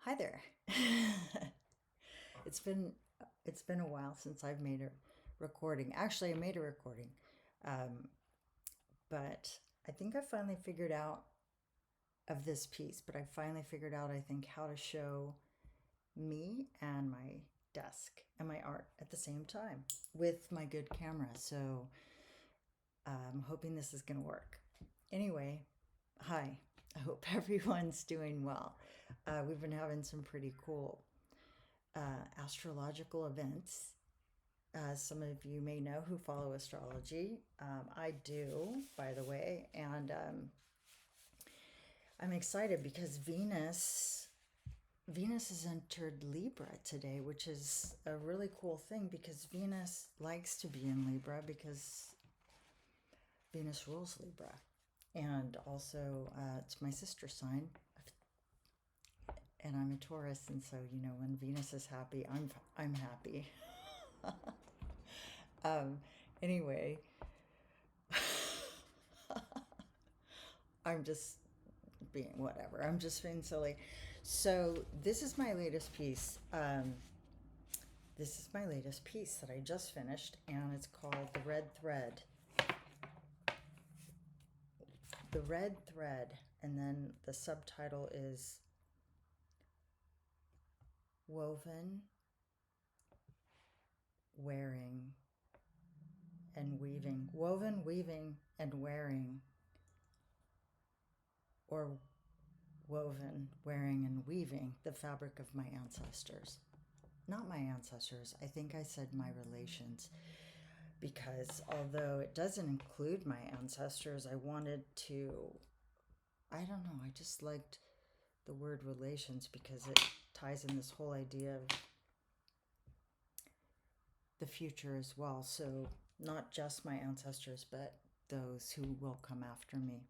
Hi there. it's been it's been a while since I've made a recording. Actually, I made a recording, um, but I think I finally figured out of this piece. But I finally figured out, I think, how to show me and my desk and my art at the same time with my good camera. So I'm hoping this is going to work. Anyway, hi. I hope everyone's doing well. We've been having some pretty cool astrological events. Some of you may know who follow astrology. I do, by the way, and I'm excited because Venus has entered Libra today, which is a really cool thing because Venus likes to be in Libra because Venus rules Libra, and also it's my sister sign, and I'm a Taurus, and so when Venus is happy, I'm happy. um, anyway, I'm just being whatever. I'm just being silly. So this is my latest piece. This is my latest piece that I just finished, and it's called The Red Thread. The Red Thread, and then the subtitle is Woven, Wearing, and Weaving. Woven, weaving, and wearing, or woven, wearing, and weaving the fabric of my ancestors. Not my ancestors, I think I said my relations, because although it doesn't include my ancestors, I wanted to, I don't know, I just liked the word relations because it ties in this whole idea of the future as well. So not just my ancestors, but those who will come after me.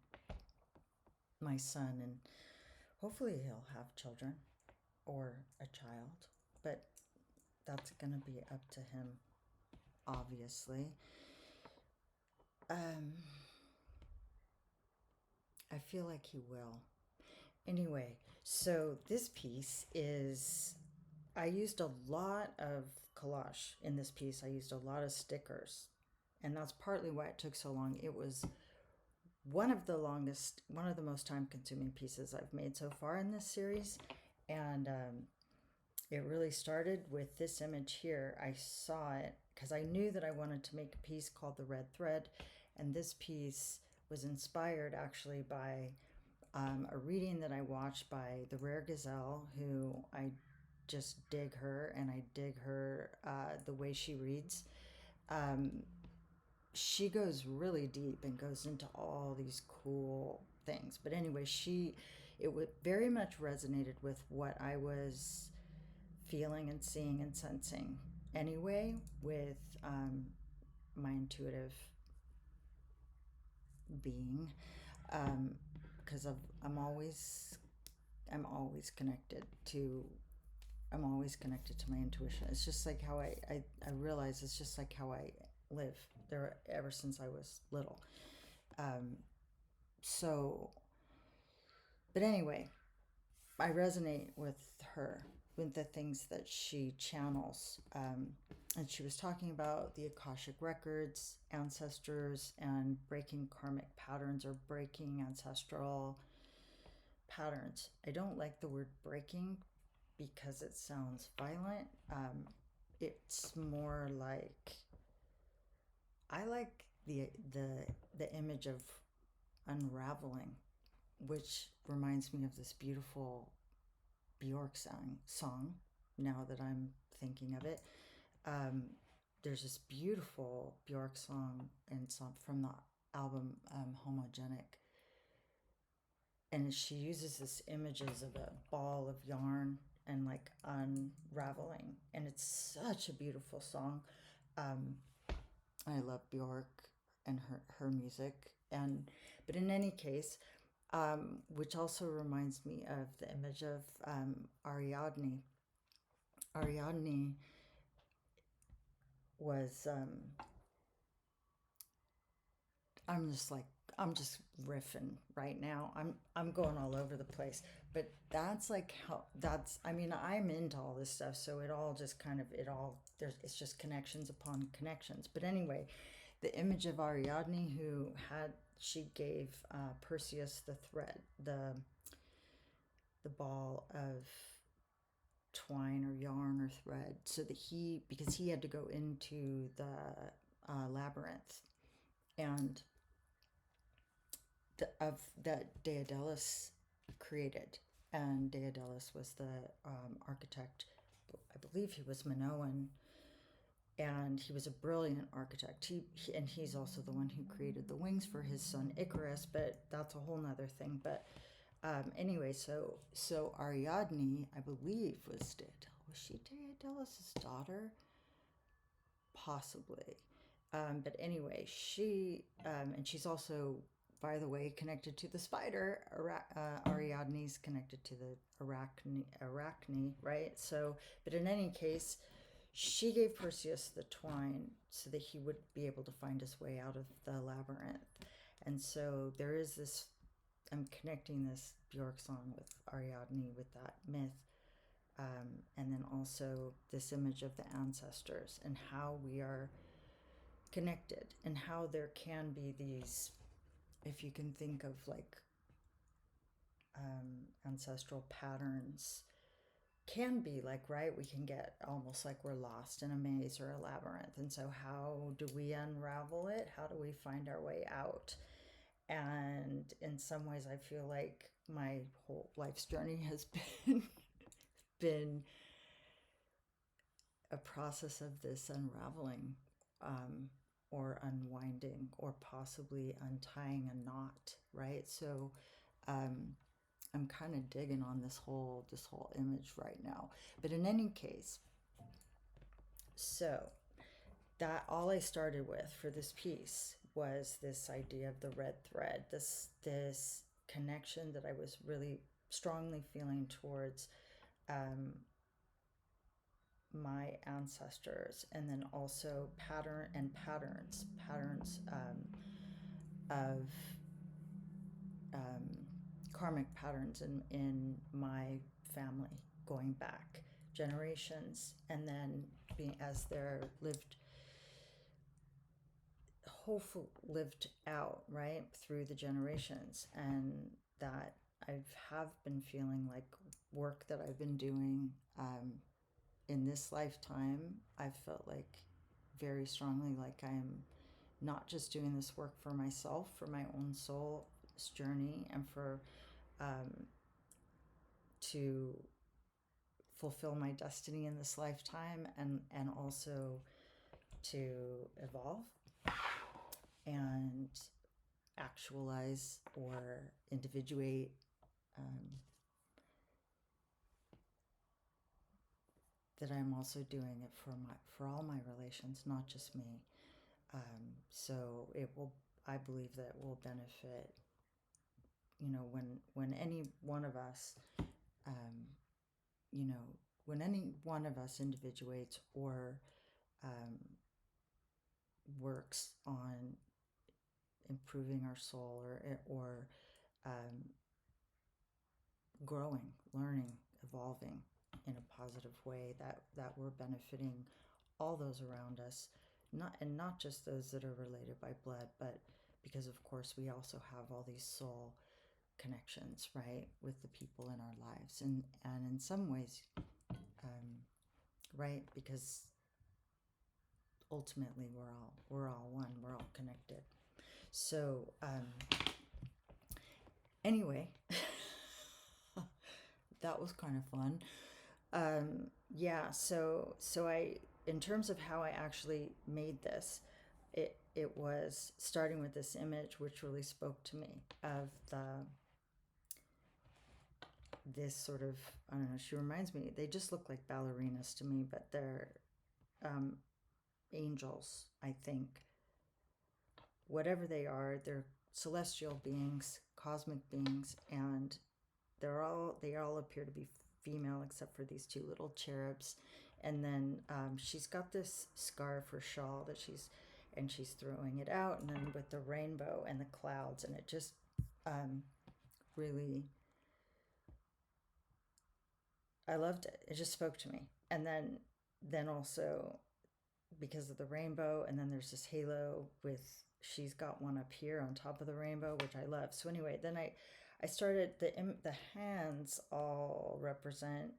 My son, and hopefully he'll have children or a child, but that's going to be up to him, obviously. I feel like he will. Anyway, so this piece is, I used a lot of collage in this piece. I used a lot of stickers, and that's partly why it took so long. It was one of the most time consuming pieces I've made so far in this series. And it really started with this image here. I saw it because I knew that I wanted to make a piece called The Red Thread. And this piece was inspired actually by a reading that I watched by the Rare Gazelle, who I just dig her, and I dig her the way she reads. She goes really deep and goes into all these cool things. But anyway, it very much resonated with what I was feeling and seeing and sensing anyway, with my intuitive being, because I'm always connected to my intuition. It's just like how I realize it's just like how I live there ever since I was little. So, but anyway, I resonate with her, with the things that she channels. And she was talking about the Akashic records, ancestors, and breaking karmic patterns or breaking ancestral patterns. I don't like the word breaking because it sounds violent. It's more like, I like the image of unraveling, which reminds me of this beautiful Bjork song. Now that I'm thinking of it, there's this beautiful Bjork song and some from the album Homogenic, and she uses this images of a ball of yarn and like unraveling, and it's such a beautiful song. I love Bjork and her music, but in any case, which also reminds me of the image of Ariadne. Ariadne was I'm just like, I'm just riffing right now. I'm going all over the place. But that's like how that's I mean, I'm into all this stuff, so it all just kind of it all there's it's just connections upon connections. But anyway, the image of Ariadne who had she gave Perseus the thread, the ball of twine or yarn or thread, so that because he had to go into the labyrinth, and that Daedalus created. And Daedalus was the architect. I believe he was Minoan, and he was a brilliant architect. And he's also the one who created the wings for his son Icarus, but that's a whole nother thing. But anyway, so Ariadne, I believe, was she Daedalus's daughter? Possibly. But anyway, and she's also, by the way, connected to the spider. Ariadne's connected to the Arachne, right? So, but in any case, she gave Perseus the twine so that he would be able to find his way out of the labyrinth. And so there is this, I'm connecting this Bjork song with Ariadne, with that myth. And then also this image of the ancestors and how we are connected, and how there can be these, if you can think of like ancestral patterns, can be like, right, we can get almost like we're lost in a maze or a labyrinth. And so how do we unravel it? How do we find our way out? And in some ways I feel like my whole life's journey has been a process of this unraveling, or unwinding, or possibly untying a knot, right? So I'm kind of digging on this whole image right now. But in any case, so that all I started with for this piece was this idea of the red thread, this connection that I was really strongly feeling towards my ancestors, and then also patterns of karmic patterns in my family, going back generations, and then being as they're lived out, right, through the generations. And that I have been feeling like work that I've been doing in this lifetime, I've felt like very strongly like I am not just doing this work for myself, for my own soul's journey, and for to fulfill my destiny in this lifetime, and also to evolve and actualize or individuate that I'm also doing it for all my relations, not just me. So it will, I believe that will benefit, when any one of us, when any one of us individuates or works on improving our soul, or growing, learning, evolving in a positive way, that we're benefiting all those around us, not just those that are related by blood, but because of course we also have all these soul connections, right, with the people in our lives, and in some ways, right, because ultimately we're all one, we're all connected. So anyway, that was kind of fun. Yeah, so I, in terms of how I actually made this, it was starting with this image which really spoke to me of this sort of, I don't know, she reminds me, they just look like ballerinas to me, but they're angels, I think. Whatever they are, they're celestial beings, cosmic beings, and they all appear to be female except for these two little cherubs. And then she's got this scarf or shawl that and she's throwing it out, and then with the rainbow and the clouds, and it just really, I loved it. It just spoke to me. And then also because of the rainbow, and then there's this halo with, she's got one up here on top of the rainbow, which I love. So anyway, then I started, the hands all represent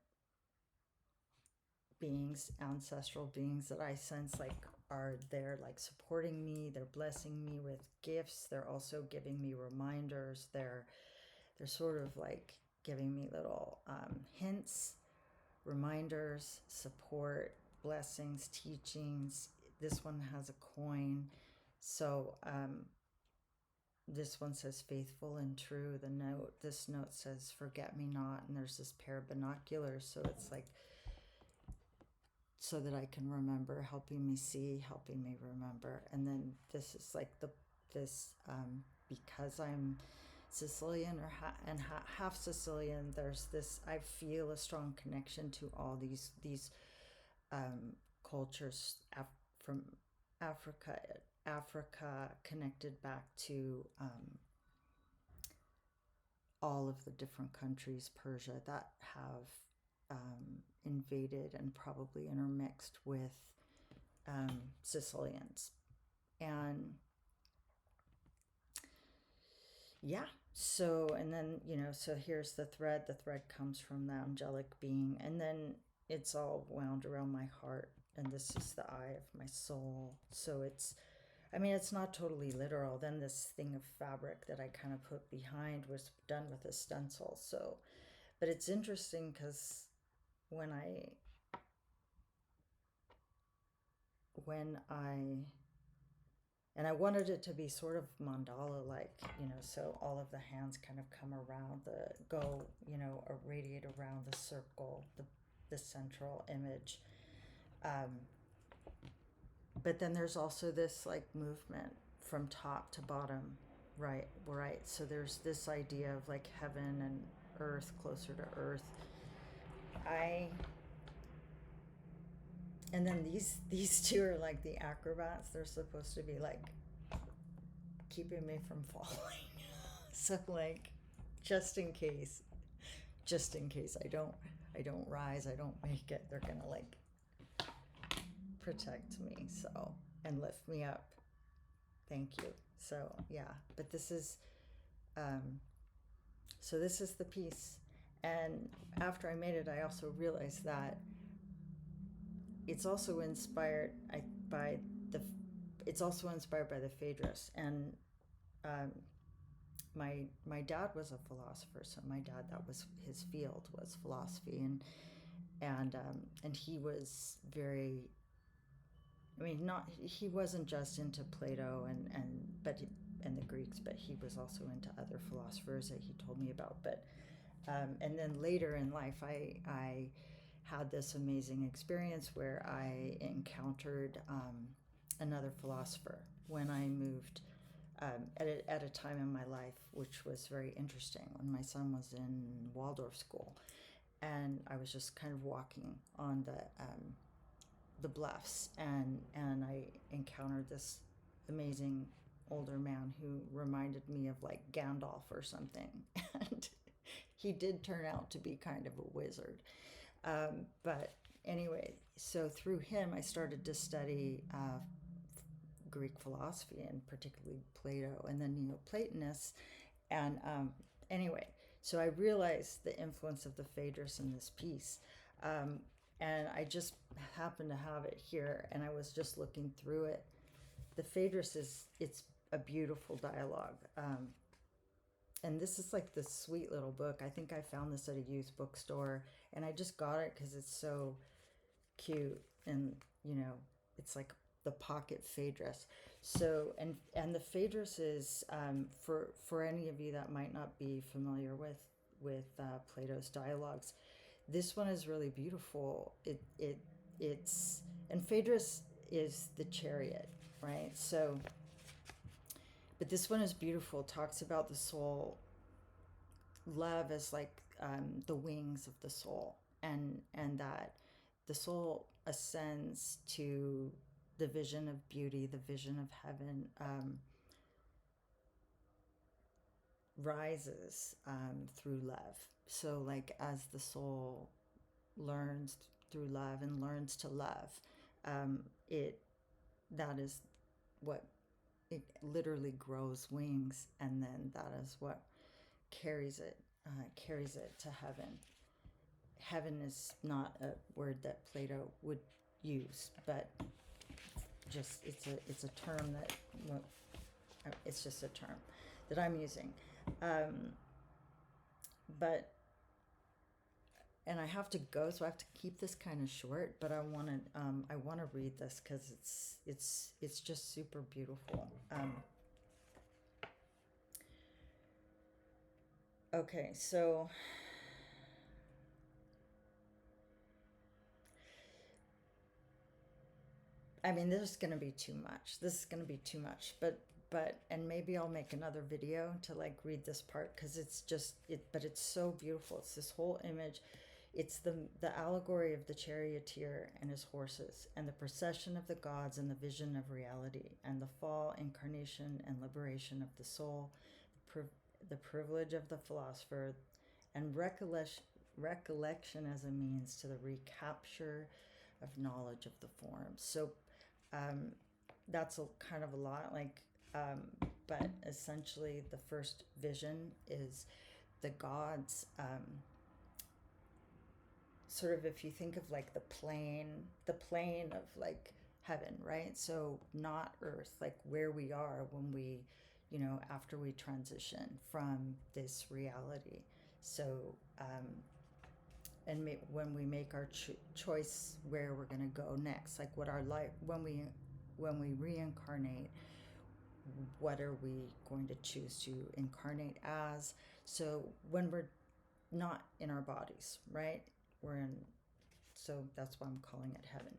beings, ancestral beings that I sense like are there, like supporting me. They're blessing me with gifts. They're also giving me reminders. They're sort of like giving me little hints, reminders, support, blessings, teachings. This one has a coin. So this one says faithful and true. This note says forget me not, and there's this pair of binoculars, so it's like so that I can remember, helping me see, helping me remember. And then this is like because I'm Sicilian and half Sicilian, there's this, I feel a strong connection to all these cultures from Africa connected back to all of the different countries, Persia, that have invaded and probably intermixed with Sicilians. And yeah, so, and then, so here's the thread. The thread comes from the angelic being, and then it's all wound around my heart, and this is the eye of my soul. So it's not totally literal. Then this thing of fabric that I kind of put behind was done with a stencil. So, but it's interesting because when I and I wanted it to be sort of mandala like, so all of the hands kind of come around radiate around the circle, the central image. But then there's also this like movement from top to bottom, right? So there's this idea of like heaven and earth, closer to earth. And then these two are like the acrobats. They're supposed to be like keeping me from falling. So like, just in case I don't rise, I don't make it, they're gonna like protect me, so, and lift me up. Thank you. So yeah, but this is so this is the piece. And after I made it, I also realized that it's also inspired by the Phaedrus. And my dad was a philosopher, so my dad, that was his field, was philosophy, and he was very, he wasn't just into Plato and the Greeks, but he was also into other philosophers that he told me about. But and then later in life, I had this amazing experience where I encountered another philosopher when I moved at a time in my life which was very interesting, when my son was in Waldorf school, and I was just kind of walking on the bluffs, and I encountered this amazing older man who reminded me of like Gandalf or something. And he did turn out to be kind of a wizard. But anyway, so through him, I started to study Greek philosophy, and particularly Plato, and then Neoplatonists. And anyway, so I realized the influence of the Phaedrus in this piece. And I just happened to have it here, and I was just looking through it. The Phaedrus it's a beautiful dialogue. And this is like this sweet little book. I think I found this at a youth bookstore, and I just got it because it's so cute, and it's like the pocket Phaedrus. So and the Phaedrus is for any of you that might not be familiar with Plato's dialogues, this one is really beautiful. It's and Phaedrus is the chariot, right? So, but this one is beautiful. It talks about the soul, love as like the wings of the soul, and that the soul ascends to the vision of beauty, the vision of heaven, rises through love. So, like, as the soul learns through love and learns to love, it that is what it literally grows wings, and then that is what carries it to heaven. Heaven is not a word that Plato would use, but just it's a term that, well, it's just a term that I'm using. But and I have to go, so I have to keep this kind of short. But I want to read this because it's just super beautiful. Okay, so I mean, this is going to be too much. This is going to be too much. But and maybe I'll make another video to like read this part because it's just it. But it's so beautiful. It's this whole image. It's the allegory of the charioteer and his horses, and the procession of the gods, and the vision of reality, and the fall, incarnation, and liberation of the soul, the privilege of the philosopher, and recollection as a means to the recapture of knowledge of the forms. So that's kind of a lot, like, but essentially the first vision is the gods, sort of, if you think of like the plane of like heaven, right? So not earth, like where we are when we, after we transition from this reality. So and when we make our choice where we're going to go next, like what our life, when we reincarnate, what are we going to choose to incarnate as? So when we're not in our bodies, right? We're in, so that's why I'm calling it heaven.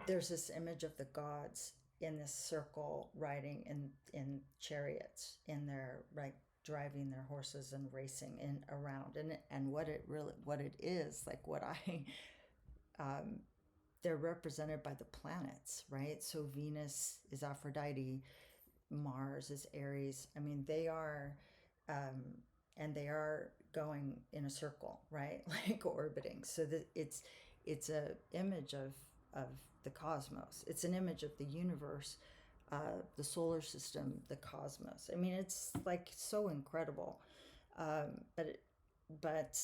There's this image of the gods in this circle riding in chariots, in their, right, driving their horses and racing in around, and what it is, like what I they're represented by the planets, right? So Venus is Aphrodite, Mars is Aries. I mean, they are and they are going in a circle, right? Like orbiting. So that it's a image of the cosmos. It's an image of the universe, the solar system, the cosmos. I mean, it's like so incredible. But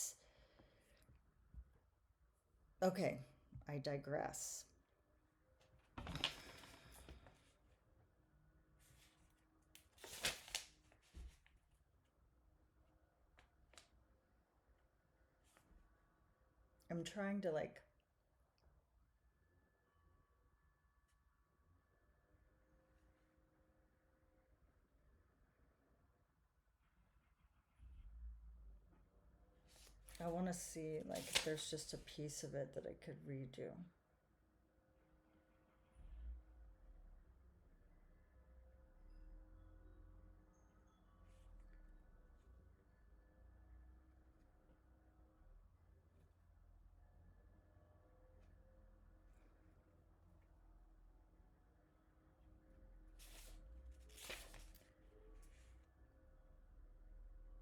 okay, I digress. I'm trying to like I want to see like if there's just a piece of it that I could redo.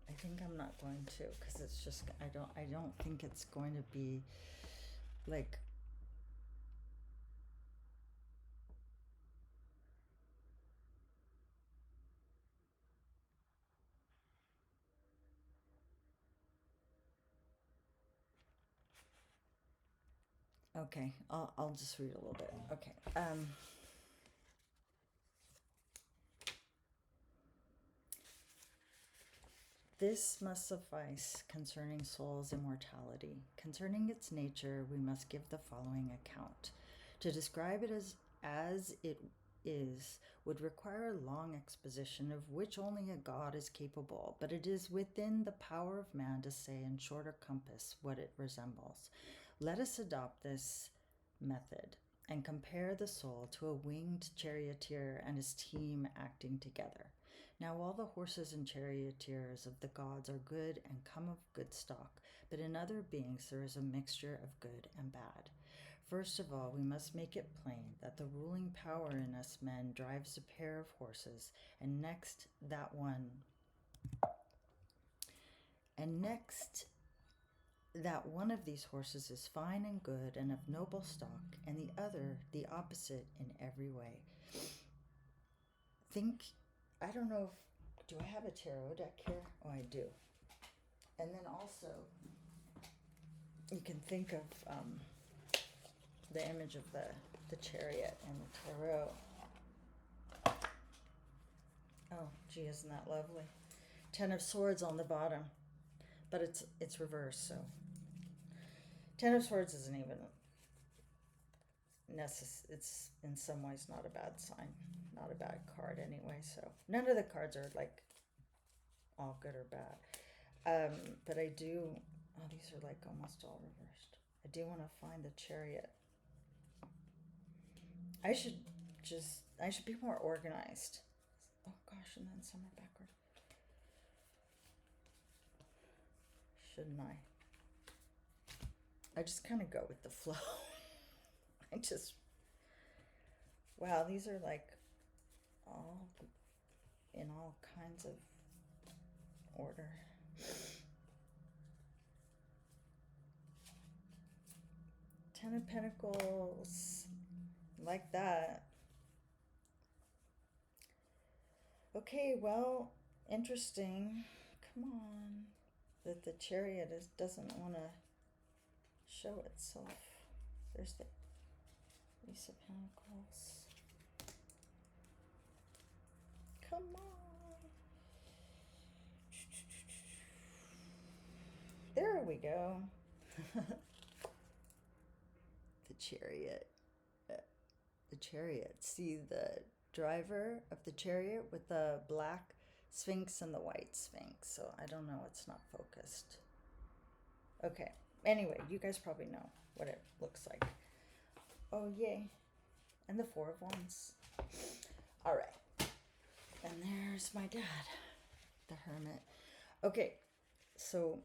I think I'm not going to, because it's just I don't think it's going to be like okay, I'll just read a little bit. Okay. This must suffice concerning soul's immortality. Concerning its nature, we must give the following account. To describe it as it is would require a long exposition, of which only a god is capable, but it is within the power of man to say in shorter compass what it resembles. Let us adopt this method and compare the soul to a winged charioteer and his team acting together. Now all the horses and charioteers of the gods are good and come of good stock, but in other beings there is a mixture of good and bad. First of all, we must make it plain that the ruling power in us men drives a pair of horses, and next that one of these horses is fine and good and of noble stock, and the other the opposite in every way. I don't know if, do I have a tarot deck here? Oh, I do. And then also, you can think of the image of the chariot and the tarot. Oh, gee, isn't that lovely? 10 of Swords on the bottom, but it's reversed, so 10 of Swords isn't even it's in some ways not a bad sign, not a bad card anyway. So none of the cards are like all good or bad, but I do. Oh, these are like almost all reversed. I do want to find the chariot. I should be more organized. Oh gosh, and then some are backward. Shouldn't I? I just kind of go with the flow. Wow, these are like all in all kinds of order. Ten of Pentacles, like that. Okay, well, interesting. Come on. That the chariot doesn't want to show itself. There's the Ace of Pentacles. Come on. There we go. The chariot. The chariot. See the driver of the chariot with the black Sphinx and the white Sphinx. So I don't know. It's not focused. Okay. Anyway, you guys probably know what it looks like. Oh, yay. And the Four of Wands. All right. And there's my dad, the Hermit. Okay, so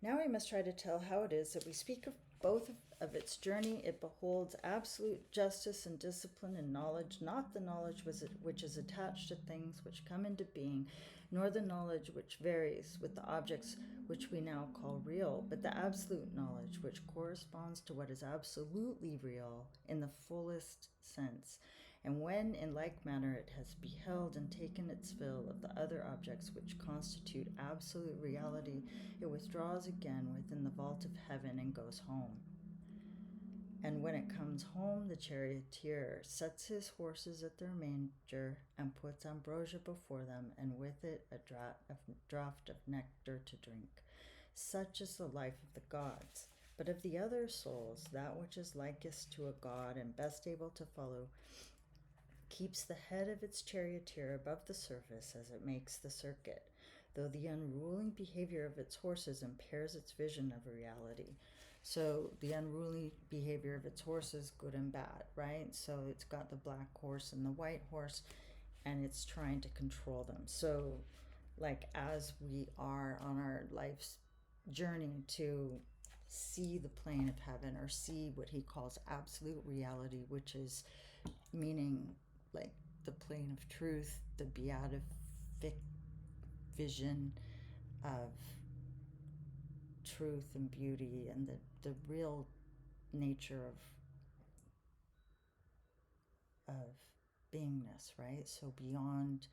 now we must try to tell how it is that we speak of both of its journey. It beholds absolute justice and discipline and knowledge, not the knowledge which is attached to things which come into being, nor the knowledge which varies with the objects which we now call real, but the absolute knowledge which corresponds to what is absolutely real in the fullest sense. And when in like manner it has beheld and taken its fill of the other objects which constitute absolute reality, it withdraws again within the vault of heaven and goes home. And when it comes home, the charioteer sets his horses at their manger and puts ambrosia before them, and with it a draught of nectar to drink. Such is the life of the gods. But of the other souls, that which is likest to a god and best able to follow keeps the head of its charioteer above the surface as it makes the circuit, though the unruly behavior of its horses impairs its vision of reality. So the unruly behavior of its horses, good and bad, right? So it's got the black horse and the white horse, and it's trying to control them. So like as we are on our life's journey to see the plane of heaven, or see what he calls absolute reality, which is meaning like the plane of truth, the beatific vision of truth and beauty, and the real nature of beingness, right? So beyond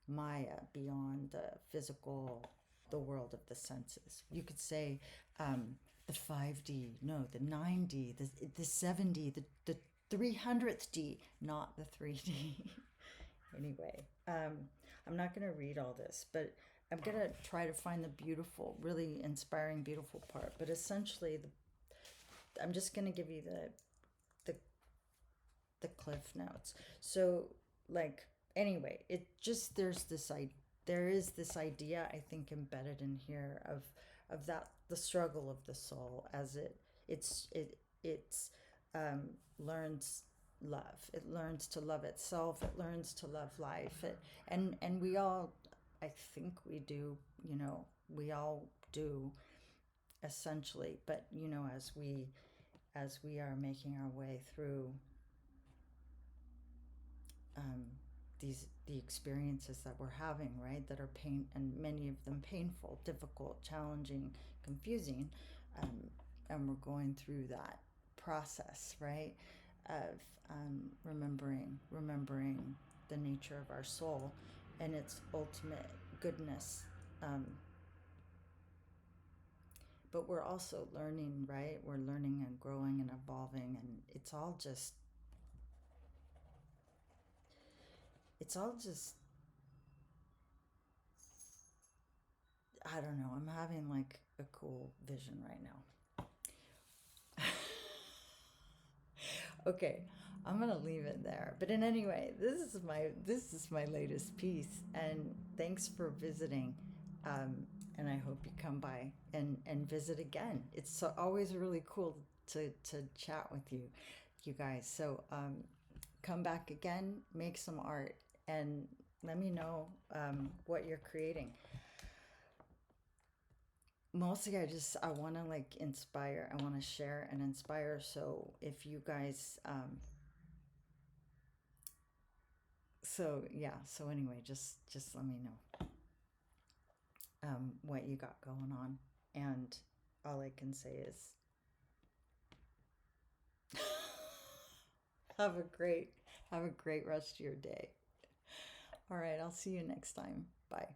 Maya, beyond the physical, the world of the senses. You could say the 5D, no, the 9D, the 7D, the 300th D, not the 3D. Anyway, I'm not going to read all this, but I'm going to try to find the beautiful, really inspiring, beautiful part. But essentially, I'm just going to give you the cliff notes. So, like, anyway, it just there is this idea, I think, embedded in here of that the struggle of the soul as it learns love. It learns to love itself. It learns to love life. And we all I think we do, you know, we all do essentially, but you know, as we are making our way through the experiences that we're having, right, that are pain, and many of them painful, difficult, challenging, confusing, and we're going through that process, right, of remembering the nature of our soul and its ultimate goodness. But we're also learning, right? We're learning and growing and evolving, and it's all just I don't know. I'm having like a cool vision right now. Okay, I'm gonna leave it there. But in any way, this is my latest piece, and thanks for visiting. And I hope you come by and visit again. It's so, always really cool to chat with you guys. So come back again, make some art, and let me know what you're creating. Mostly I want to like inspire, I want to share and inspire. So if you guys so yeah, so anyway, just let me know what you got going on, and all I can say is have a great rest of your day. All right, I'll see you next time. Bye.